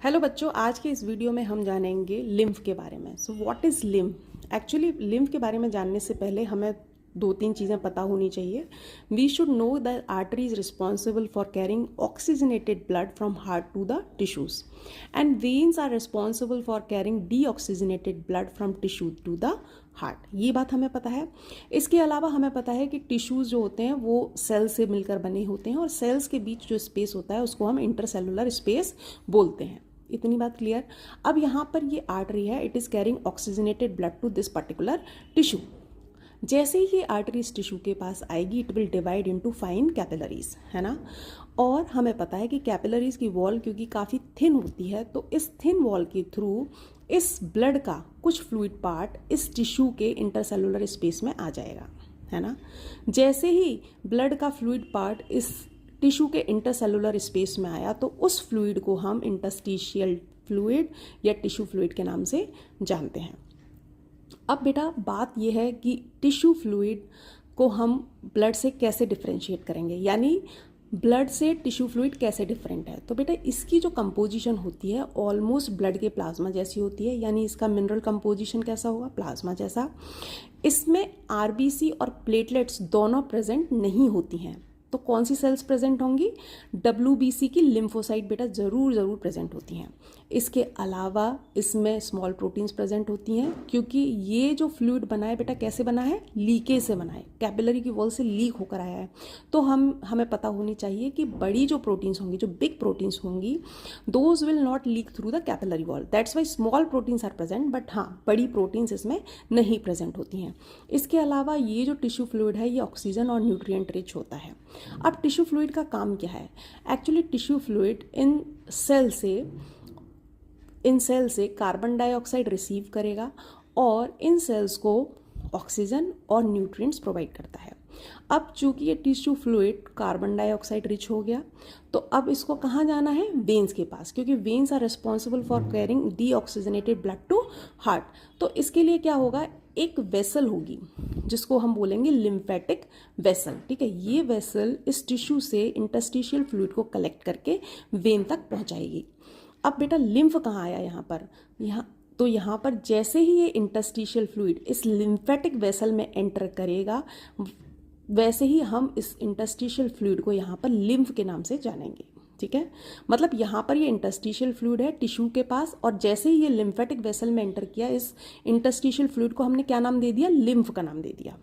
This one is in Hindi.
हेलो बच्चों, आज के इस वीडियो में हम जानेंगे लिम्फ के बारे में। So what is lymph? Actually lymph के बारे में जानने से पहले हमें दो तीन चीज़ें पता होनी चाहिए। We should know the artery is responsible for carrying oxygenated blood from heart to the tissues and veins are responsible for carrying deoxygenated blood from tissue to the heart. ये बात हमें पता है। इसके अलावा हमें पता है कि टिश्यूज जो होते हैं वो सेल से मिलकर बने होते हैं और सेल्स के बीच जो स्पेस होता है उसको हम इंटरसेलुलर स्पेस बोलते हैं। इतनी बात क्लियर। अब यहाँ पर ये आर्टरी है, it is carrying oxygenated blood to this particular tissue. जैसे ही ये आर्टरी इस टिश्यू के पास आएगी it will divide into fine capillaries, है ना। और हमें पता है कि कैपिलरीज की वॉल क्योंकि काफ़ी थिन होती है तो इस थिन वॉल के थ्रू इस ब्लड का कुछ फ्लूइड पार्ट इस टिश्यू के इंटरसेलुलर स्पेस में आ जाएगा, है ना। जैसे ही ब्लड का फ्लूइड पार्ट इस टिश्यू के इंटरसेलुलर स्पेस में आया तो उस फ्लूइड को हम इंटरस्टिशियल फ्लूइड या टिश्यू फ्लूइड के नाम से जानते हैं। अब बेटा बात यह है कि टिश्यू फ्लूइड को हम ब्लड से कैसे डिफ्रेंशिएट करेंगे, यानी ब्लड से टिश्यू फ्लूइड कैसे डिफरेंट है। तो बेटा इसकी जो कंपोजिशन होती है ऑलमोस्ट ब्लड के प्लाज्मा जैसी होती है, यानी इसका मिनरल कंपोजिशन कैसा होगा, प्लाज्मा जैसा। इसमें आरबीसी और प्लेटलेट्स दोनों प्रेजेंट नहीं होती हैं। तो कौन सी सेल्स प्रेजेंट होंगी? डब्ल्यूबीसी की लिम्फोसाइट बेटा ज़रूर प्रेजेंट होती हैं। इसके अलावा इसमें स्मॉल प्रोटीन्स प्रेजेंट होती हैं क्योंकि ये जो फ्लूइड बना है बेटा कैसे बना है, लीकेज से बना है, कैपिलरी की वॉल से लीक होकर आया है। तो हमें पता होनी चाहिए कि बड़ी जो प्रोटीन्स होंगी, जो बिग प्रोटीन्स होंगी, those will not leak through the capillary wall, that's why small proteins are present, but हाँ बड़ी प्रोटीन्स इसमें नहीं प्रेजेंट होती हैं। इसके अलावा ये जो टिश्यू फ्लूइड है ये ऑक्सीजन और न्यूट्रिएंट रिच होता है। अब टिश्यू फ्लूइड का काम क्या है? एक्चुअली टिश्यू फ्लूइड इन सेल से कार्बन डाइऑक्साइड रिसीव करेगा और इन सेल्स को ऑक्सीजन और न्यूट्रिएंट्स प्रोवाइड करता है। अब चूंकि ये tissue fluid carbon dioxide rich हो गया तो अब इसको कहाँ जाना है? वेन्स के पास, क्योंकि veins are responsible for carrying deoxygenated blood to heart. तो इसके लिए क्या होगा, एक वेसल होगी जिसको हम बोलेंगे लिम्फेटिक वेसल, ठीक है। ये वेसल इस टिश्यू से इंटरस्टिशियल फ्लूइड को कलेक्ट करके वेन तक पहुंचाएगी। अब बेटा लिम्फ कहाँ आया यहाँ पर? यहाँ पर जैसे ही ये इंटरस्टिशियल फ्लूइड इस लिम्फेटिक वेसल में एंटर करेगा वैसे ही हम इस इंटरस्टिशियल फ्लूइड को यहाँ पर लिम्फ के नाम से जानेंगे, ठीक है। मतलब यहाँ पर ये इंटरस्टिशियल फ्लूइड है टिश्यू के पास और जैसे ही ये लिम्फेटिक वेसल में एंटर किया इस इंटरस्टिशियल फ्लूइड को हमने क्या नाम दे दिया? लिम्फ का नाम दे दिया।